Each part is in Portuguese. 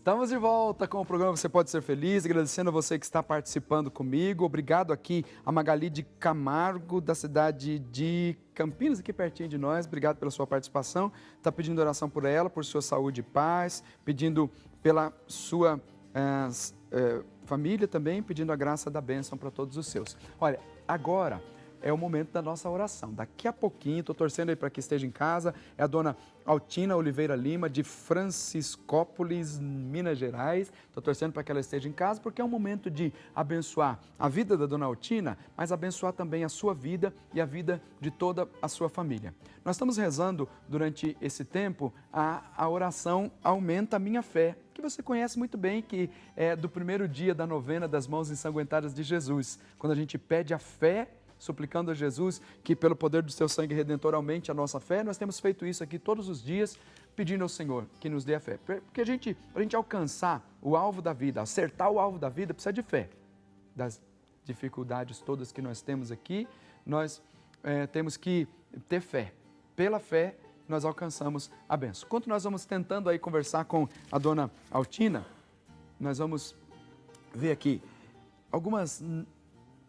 Estamos de volta com o programa Você Pode Ser Feliz, agradecendo a você que está participando comigo. Obrigado aqui a Magali de Camargo, da cidade de Campinas, aqui pertinho de nós. Obrigado pela sua participação. Está pedindo oração por ela, por sua saúde e paz, pedindo pela sua família também, pedindo a graça da bênção para todos os seus. Olha, agora é o momento da nossa oração. Daqui a pouquinho, estou torcendo aí para que esteja em casa, é a dona Altina Oliveira Lima, de Franciscópolis, Minas Gerais. Estou torcendo para que ela esteja em casa, porque é um momento de abençoar a vida da dona Altina, mas abençoar também a sua vida e a vida de toda a sua família. Nós estamos rezando durante esse tempo a oração Aumenta a Minha Fé, que você conhece muito bem, que é do primeiro dia da novena das Mãos Ensanguentadas de Jesus, quando a gente pede a fé, suplicando a Jesus que pelo poder do seu sangue redentor aumente a nossa fé. Nós temos feito isso aqui todos os dias, pedindo ao Senhor que nos dê a fé. Porque para a gente alcançar o alvo da vida, acertar o alvo da vida, precisa de fé. Das dificuldades todas que nós temos aqui, nós temos que ter fé. Pela fé, nós alcançamos a bênção. Enquanto nós vamos tentando aí conversar com a dona Altina, nós vamos ver aqui algumas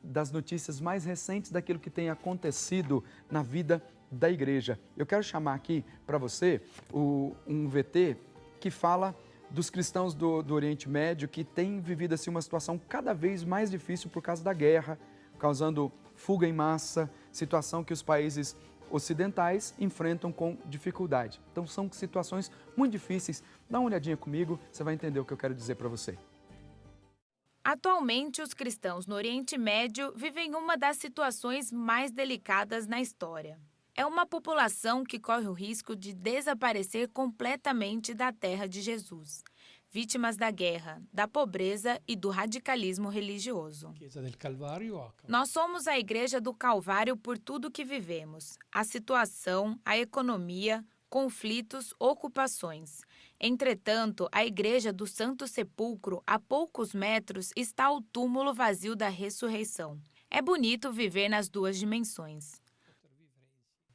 das notícias mais recentes daquilo que tem acontecido na vida da igreja. Eu quero chamar aqui para você um VT que fala dos cristãos do Oriente Médio que têm vivido assim, uma situação cada vez mais difícil por causa da guerra, causando fuga em massa, situação que os países ocidentais enfrentam com dificuldade. Então são situações muito difíceis. Dá uma olhadinha comigo, você vai entender o que eu quero dizer para você. Atualmente, os cristãos no Oriente Médio vivem uma das situações mais delicadas na história. É uma população que corre o risco de desaparecer completamente da terra de Jesus, vítimas da guerra, da pobreza e do radicalismo religioso. Nós somos a Igreja do Calvário por tudo que vivemos, a situação, a economia, conflitos, ocupações. Entretanto, a Igreja do Santo Sepulcro, a poucos metros, está o túmulo vazio da ressurreição. É bonito viver nas duas dimensões.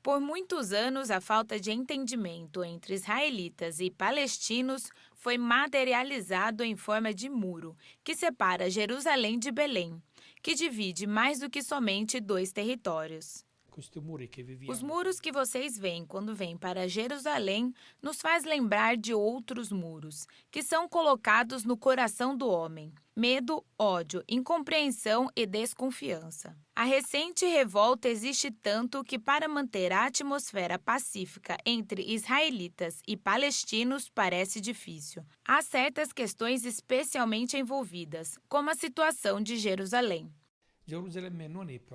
Por muitos anos, a falta de entendimento entre israelitas e palestinos foi materializado em forma de muro, que separa Jerusalém de Belém, que divide mais do que somente dois territórios. Os muros que vocês veem quando vêm para Jerusalém nos faz lembrar de outros muros, que são colocados no coração do homem. Medo, ódio, incompreensão e desconfiança. A recente revolta existe tanto que para manter a atmosfera pacífica entre israelitas e palestinos parece difícil. Há certas questões especialmente envolvidas, como a situação de Jerusalém.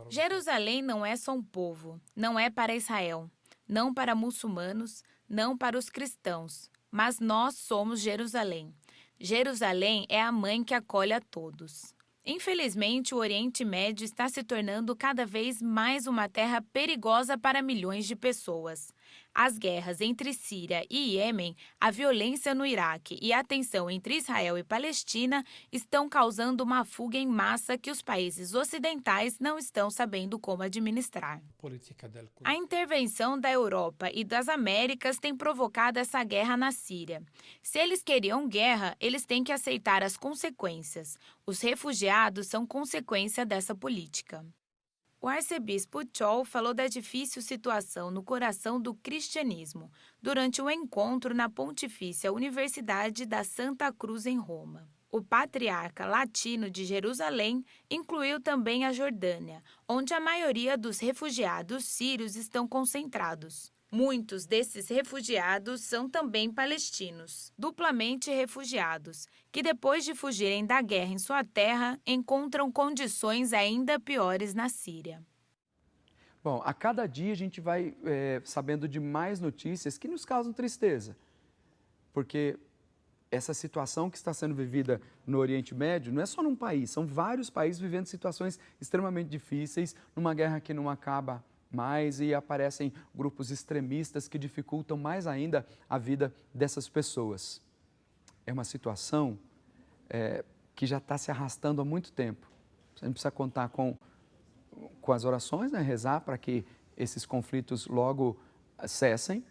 Jerusalém não é só um povo, não é para Israel, não para muçulmanos, não para os cristãos, mas nós somos Jerusalém. Jerusalém é a mãe que acolhe a todos. Infelizmente, o Oriente Médio está se tornando cada vez mais uma terra perigosa para milhões de pessoas. As guerras entre Síria e Iêmen, a violência no Iraque e a tensão entre Israel e Palestina estão causando uma fuga em massa que os países ocidentais não estão sabendo como administrar. A intervenção da Europa e das Américas tem provocado essa guerra na Síria. Se eles queriam guerra, eles têm que aceitar as consequências. Os refugiados são consequência dessa política. O arcebispo Chol falou da difícil situação no coração do cristianismo durante um encontro na Pontifícia Universidade da Santa Cruz em Roma. O patriarca latino de Jerusalém incluiu também a Jordânia, onde a maioria dos refugiados sírios estão concentrados. Muitos desses refugiados são também palestinos, duplamente refugiados, que depois de fugirem da guerra em sua terra, encontram condições ainda piores na Síria. Bom, a cada dia a gente vai sabendo de mais notícias que nos causam tristeza, porque essa situação que está sendo vivida no Oriente Médio não é só num país, são vários países vivendo situações extremamente difíceis, numa guerra que não acaba mais e aparecem grupos extremistas que dificultam mais ainda a vida dessas pessoas. É uma situação que já está se arrastando há muito tempo. A gente precisa contar com as orações, né? Rezar para que esses conflitos logo cessem,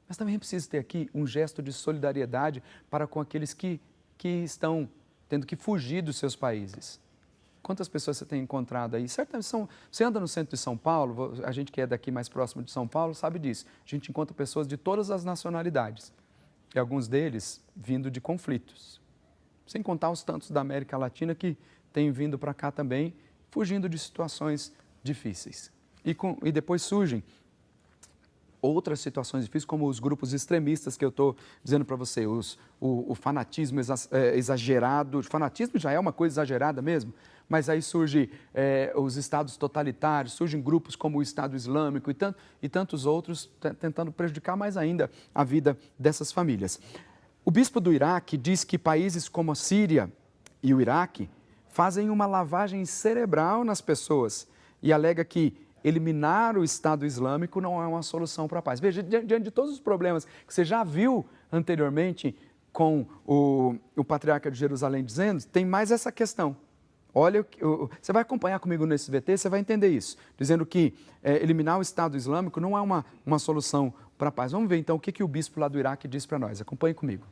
mas também é preciso ter aqui um gesto de solidariedade para com aqueles que que estão tendo que fugir dos seus países. Quantas pessoas você tem encontrado aí? Certamente você anda no centro de São Paulo, a gente que é daqui mais próximo de São Paulo sabe disso. A gente encontra pessoas de todas as nacionalidades, e alguns deles vindo de conflitos. Sem contar os tantos da América Latina que têm vindo para cá também, fugindo de situações difíceis. E depois surgem outras situações difíceis, como os grupos extremistas que eu estou dizendo para você, o fanatismo exagerado. O fanatismo já é uma coisa exagerada mesmo, mas aí surgem os estados totalitários, surgem grupos como o Estado Islâmico e tantos outros tentando prejudicar mais ainda a vida dessas famílias. O bispo do Iraque diz que países como a Síria e o Iraque fazem uma lavagem cerebral nas pessoas e alega que eliminar o Estado Islâmico não é uma solução para a paz. Veja, diante de todos os problemas que você já viu anteriormente com o patriarca de Jerusalém dizendo, tem mais essa questão. Olha, você vai acompanhar comigo no SBT, você vai entender isso, dizendo que eliminar o Estado Islâmico não é uma solução para a paz. Vamos ver então o que o bispo lá do Iraque diz para nós. Acompanhe comigo.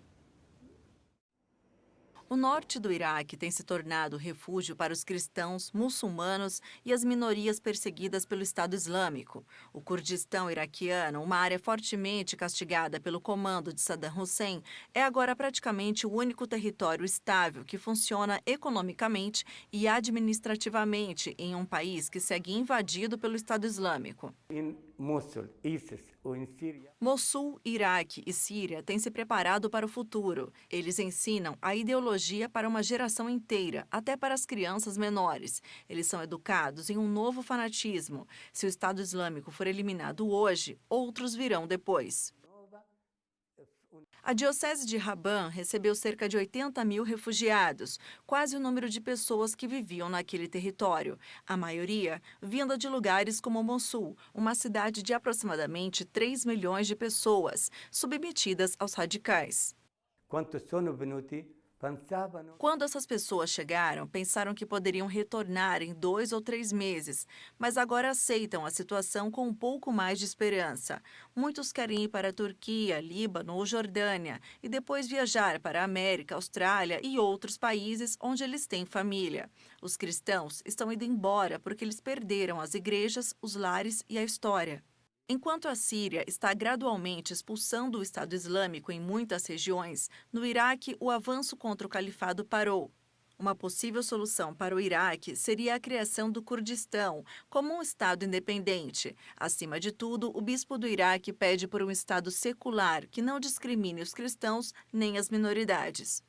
O norte do Iraque tem se tornado refúgio para os cristãos, muçulmanos e as minorias perseguidas pelo Estado Islâmico. O Kurdistão iraquiano, uma área fortemente castigada pelo comando de Saddam Hussein, é agora praticamente o único território estável que funciona economicamente e administrativamente em um país que segue invadido pelo Estado Islâmico. Mossul, Iraque e Síria têm se preparado para o futuro. Eles ensinam a ideologia para uma geração inteira, até para as crianças menores. Eles são educados em um novo fanatismo. Se o Estado Islâmico for eliminado hoje, outros virão depois. A Diocese de Raban recebeu cerca de 80 mil refugiados, quase o número de pessoas que viviam naquele território. A maioria vinda de lugares como Mossul, uma cidade de aproximadamente 3 milhões de pessoas, submetidas aos radicais. Quando essas pessoas chegaram, pensaram que poderiam retornar em 2 ou 3 meses, mas agora aceitam a situação com um pouco mais de esperança. Muitos querem ir para a Turquia, Líbano ou Jordânia e depois viajar para a América, Austrália e outros países onde eles têm família. Os cristãos estão indo embora porque eles perderam as igrejas, os lares e a história. Enquanto a Síria está gradualmente expulsando o Estado Islâmico em muitas regiões, no Iraque o avanço contra o califado parou. Uma possível solução para o Iraque seria a criação do Kurdistão como um Estado independente. Acima de tudo, o bispo do Iraque pede por um Estado secular que não discrimine os cristãos nem as minoridades.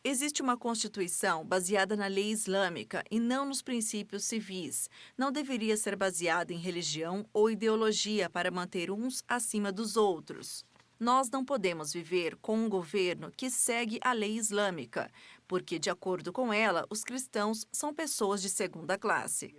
Existe uma Constituição baseada na lei islâmica e não nos princípios civis. Não deveria ser baseada em religião ou ideologia para manter uns acima dos outros. Nós não podemos viver com um governo que segue a lei islâmica, porque, de acordo com ela, os cristãos são pessoas de segunda classe.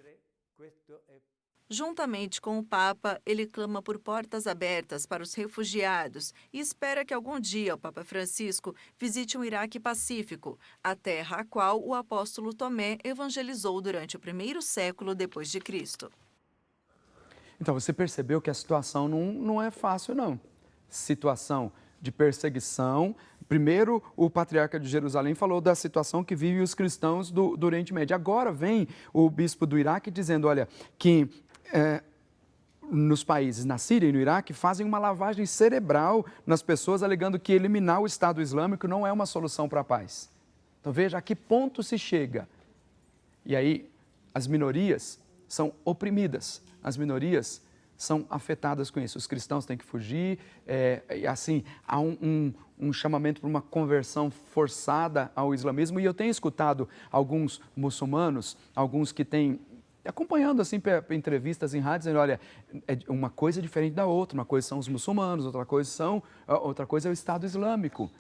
Juntamente com o Papa, ele clama por portas abertas para os refugiados e espera que algum dia o Papa Francisco visite um Iraque pacífico, a terra a qual o apóstolo Tomé evangelizou durante o 1º século depois de Cristo. Então, você percebeu que a situação não é fácil, não. Situação de perseguição. Primeiro, o patriarca de Jerusalém falou da situação que vivem os cristãos do Oriente Médio. Agora vem o bispo do Iraque dizendo, olha, que nos países, na Síria e no Iraque, fazem uma lavagem cerebral nas pessoas, alegando que eliminar o Estado Islâmico não é uma solução para a paz. Então veja a que ponto se chega. E aí as minorias são oprimidas, as minorias são afetadas com isso. Os cristãos têm que fugir, e assim, há um chamamento para uma conversão forçada ao islamismo. E eu tenho escutado alguns muçulmanos, alguns que têm, acompanhando assim entrevistas em rádio, dizendo, olha, uma coisa é diferente da outra, uma coisa são os muçulmanos, outra coisa é o Estado Islâmico.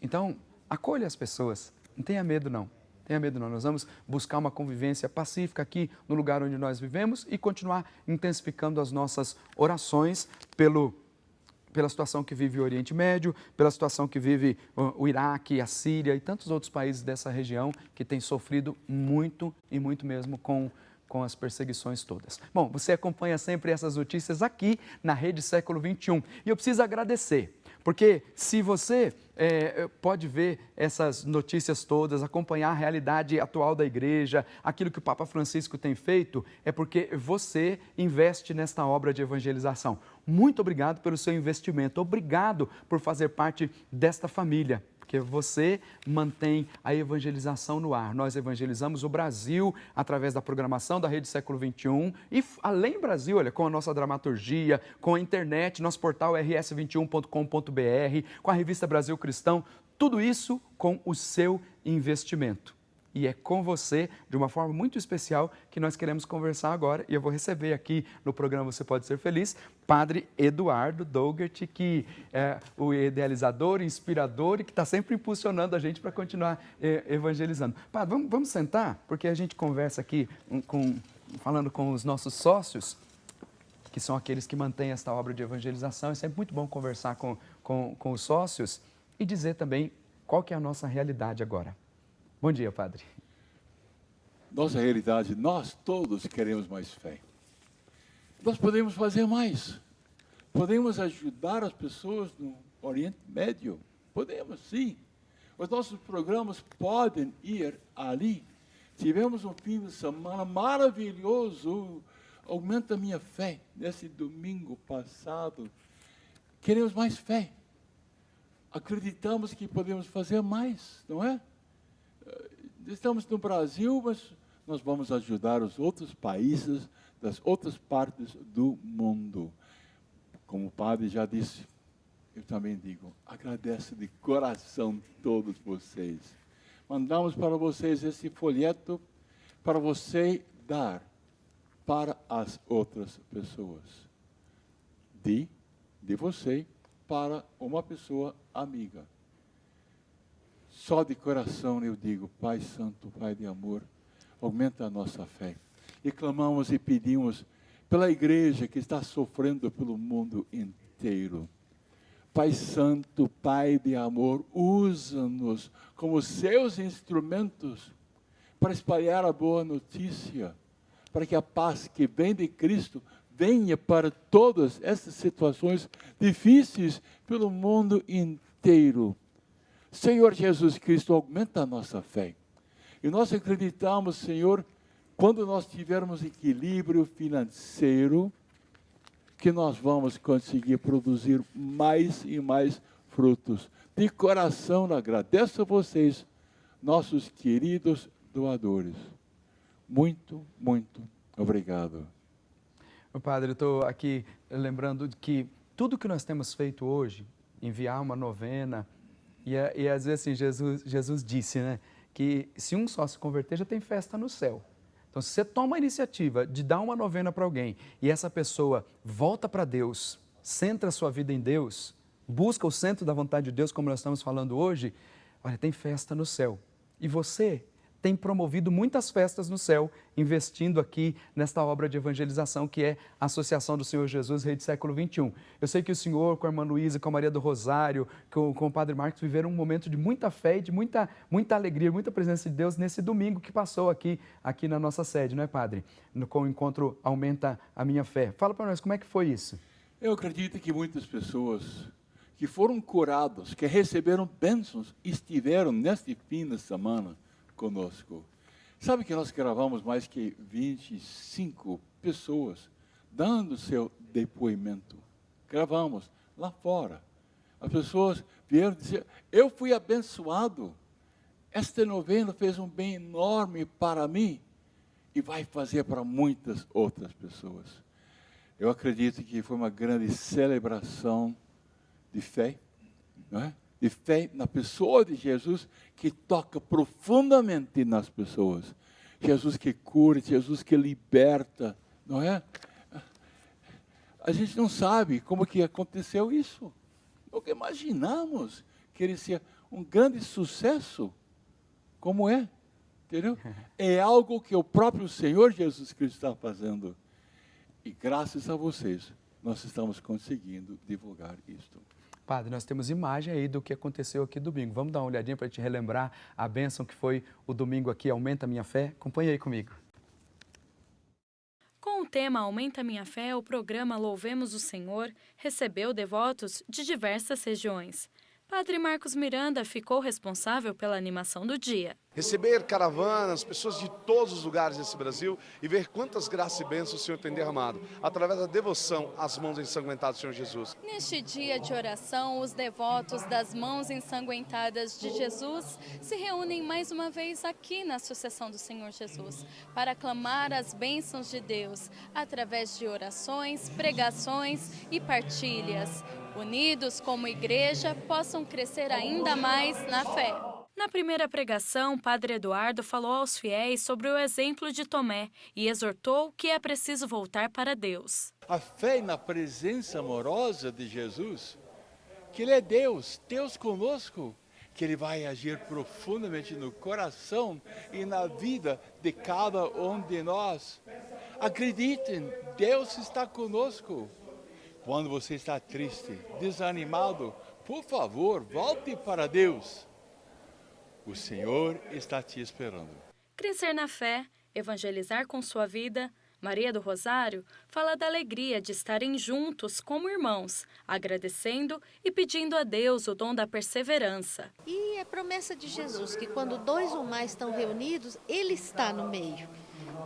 Então, acolha as pessoas, não tenha medo não. Tenha medo não, nós vamos buscar uma convivência pacífica aqui no lugar onde nós vivemos e continuar intensificando as nossas orações pela situação que vive o Oriente Médio, pela situação que vive o Iraque, a Síria e tantos outros países dessa região que têm sofrido muito e muito mesmo com com as perseguições todas. Bom, você acompanha sempre essas notícias aqui na Rede Século XXI. E eu preciso agradecer, porque se você pode ver essas notícias todas, acompanhar a realidade atual da igreja, aquilo que o Papa Francisco tem feito, é porque você investe nesta obra de evangelização. Muito obrigado pelo seu investimento, obrigado por fazer parte desta família, porque você mantém a evangelização no ar. Nós evangelizamos o Brasil através da programação da Rede Século XXI e, além do Brasil, olha, com a nossa dramaturgia, com a internet, nosso portal rs21.com.br, com a revista Brasil Cristão, tudo isso com o seu investimento. E é com você, de uma forma muito especial, que nós queremos conversar agora. E eu vou receber aqui no programa Você Pode Ser Feliz, Padre Eduardo Dougert, que é o idealizador, inspirador e que está sempre impulsionando a gente para continuar evangelizando. Padre, vamos sentar, porque a gente conversa aqui falando com os nossos sócios, que são aqueles que mantêm esta obra de evangelização. É sempre muito bom conversar com os sócios e dizer também qual que é a nossa realidade agora. Bom dia, Padre. Nossa realidade, nós todos queremos mais fé. Nós podemos fazer mais. Podemos ajudar as pessoas no Oriente Médio. Podemos, sim. Os nossos programas podem ir ali. Tivemos um fim de semana maravilhoso. Aumenta a minha fé. Nesse domingo passado, queremos mais fé. Acreditamos que podemos fazer mais, não é? Estamos no Brasil, mas nós vamos ajudar os outros países das outras partes do mundo. Como o padre já disse, eu também digo, agradeço de coração todos vocês. Mandamos para vocês esse folheto para você dar para as outras pessoas. De você para uma pessoa amiga. Só de coração eu digo, Pai Santo, Pai de amor, aumenta a nossa fé. E clamamos e pedimos pela igreja que está sofrendo pelo mundo inteiro. Pai Santo, Pai de amor, usa-nos como seus instrumentos para espalhar a boa notícia, para que a paz que vem de Cristo venha para todas essas situações difíceis pelo mundo inteiro. Senhor Jesus Cristo, aumenta a nossa fé. E nós acreditamos, Senhor, quando nós tivermos equilíbrio financeiro, que nós vamos conseguir produzir mais e mais frutos. De coração, agradeço a vocês, nossos queridos doadores. Muito, muito obrigado. Padre, eu estou aqui lembrando que tudo que nós temos feito hoje, enviar uma novena, e às vezes assim, Jesus disse, né, que se um só se converter, já tem festa no céu. Então, se você toma a iniciativa de dar uma novena para alguém e essa pessoa volta para Deus, centra a sua vida em Deus, busca o centro da vontade de Deus, como nós estamos falando hoje, olha, tem festa no céu. E você tem promovido muitas festas no céu, investindo aqui nesta obra de evangelização que é a Associação do Senhor Jesus, Rede Século XXI. Eu sei que o senhor, com a irmã Luísa, com a Maria do Rosário, com o Padre Marcos, viveram um momento de muita fé e de muita alegria, muita presença de Deus nesse domingo que passou aqui na nossa sede, não é, Padre? Com o encontro Aumenta a Minha Fé. Fala para nós, como é que foi isso? Eu acredito que muitas pessoas que foram curadas, que receberam bênçãos, estiveram neste fim de semana conosco. Sabe que nós gravamos mais que 25 pessoas dando seu depoimento. Gravamos lá fora. As pessoas vieram dizer, eu fui abençoado. Esta novena fez um bem enorme para mim e vai fazer para muitas outras pessoas. Eu acredito que foi uma grande celebração de fé, não é? De fé na pessoa de Jesus, que toca profundamente nas pessoas. Jesus que cura, Jesus que liberta, não é? A gente não sabe como que aconteceu isso. Nunca imaginamos que ele seria um grande sucesso, como é, entendeu? É algo que o próprio Senhor Jesus Cristo está fazendo. E graças a vocês, nós estamos conseguindo divulgar isto. Padre, nós temos imagem aí do que aconteceu aqui domingo. Vamos dar uma olhadinha para a gente relembrar a bênção que foi o domingo aqui, Aumenta a Minha Fé? Acompanhe aí comigo. Com o tema Aumenta Minha Fé, o programa Louvemos o Senhor recebeu devotos de diversas regiões. Padre Marcos Miranda ficou responsável pela animação do dia. Receber caravanas, pessoas de todos os lugares desse Brasil e ver quantas graças e bênçãos o Senhor tem derramado, através da devoção às mãos ensanguentadas do Senhor Jesus. Neste dia de oração, os devotos das mãos ensanguentadas de Jesus se reúnem mais uma vez aqui na Associação do Senhor Jesus, para clamar as bênçãos de Deus, através de orações, pregações e partilhas. Unidos como igreja, possam crescer ainda mais na fé. Na primeira pregação, Padre Eduardo falou aos fiéis sobre o exemplo de Tomé e exortou que é preciso voltar para Deus. A fé na presença amorosa de Jesus, que Ele é Deus, Deus conosco, que Ele vai agir profundamente no coração e na vida de cada um de nós. Acreditem, Deus está conosco. Quando você está triste, desanimado, por favor, volte para Deus. O Senhor está te esperando. Crescer na fé, evangelizar com sua vida. Maria do Rosário fala da alegria de estarem juntos como irmãos, agradecendo e pedindo a Deus o dom da perseverança. E a promessa de Jesus, que quando 2 ou mais estão reunidos, Ele está no meio.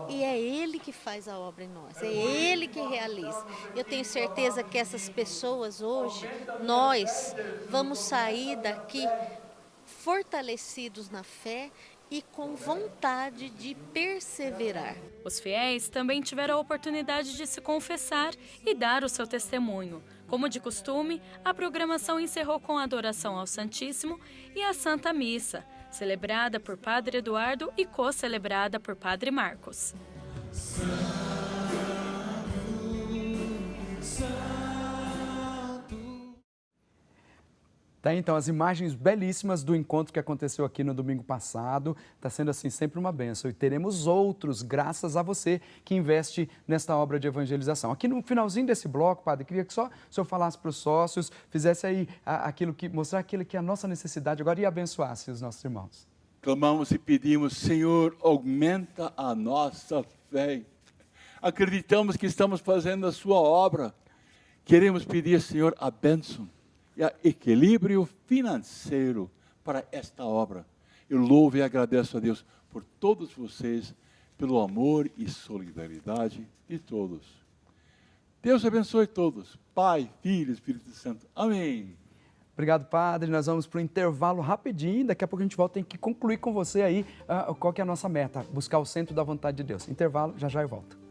E é Ele que faz a obra em nós, é Ele que realiza. Eu tenho certeza que essas pessoas hoje, nós vamos sair daqui fortalecidos na fé e com vontade de perseverar. Os fiéis também tiveram a oportunidade de se confessar e dar o seu testemunho. Como de costume, a programação encerrou com a adoração ao Santíssimo e a Santa Missa, celebrada por Padre Eduardo e co-celebrada por Padre Marcos. Tá, então, as imagens belíssimas do encontro que aconteceu aqui no domingo passado. Está sendo, assim, sempre uma bênção. E teremos outros, graças a você que investe nesta obra de evangelização. Aqui no finalzinho desse bloco, Padre, queria que só o senhor falasse para os sócios, fizesse aí mostrar aquilo que é a nossa necessidade agora e abençoasse os nossos irmãos. Clamamos e pedimos, Senhor, aumenta a nossa fé. Acreditamos que estamos fazendo a sua obra. Queremos pedir, Senhor, a bênção e equilíbrio financeiro para esta obra. Eu louvo e agradeço a Deus por todos vocês, pelo amor e solidariedade de todos. Deus abençoe todos, Pai, Filho e Espírito Santo. Amém. Obrigado, Padre. Nós vamos para o intervalo rapidinho. Daqui a pouco a gente volta. Tem que concluir com você aí qual que é a nossa meta, buscar o centro da vontade de Deus. Intervalo, já já eu volto.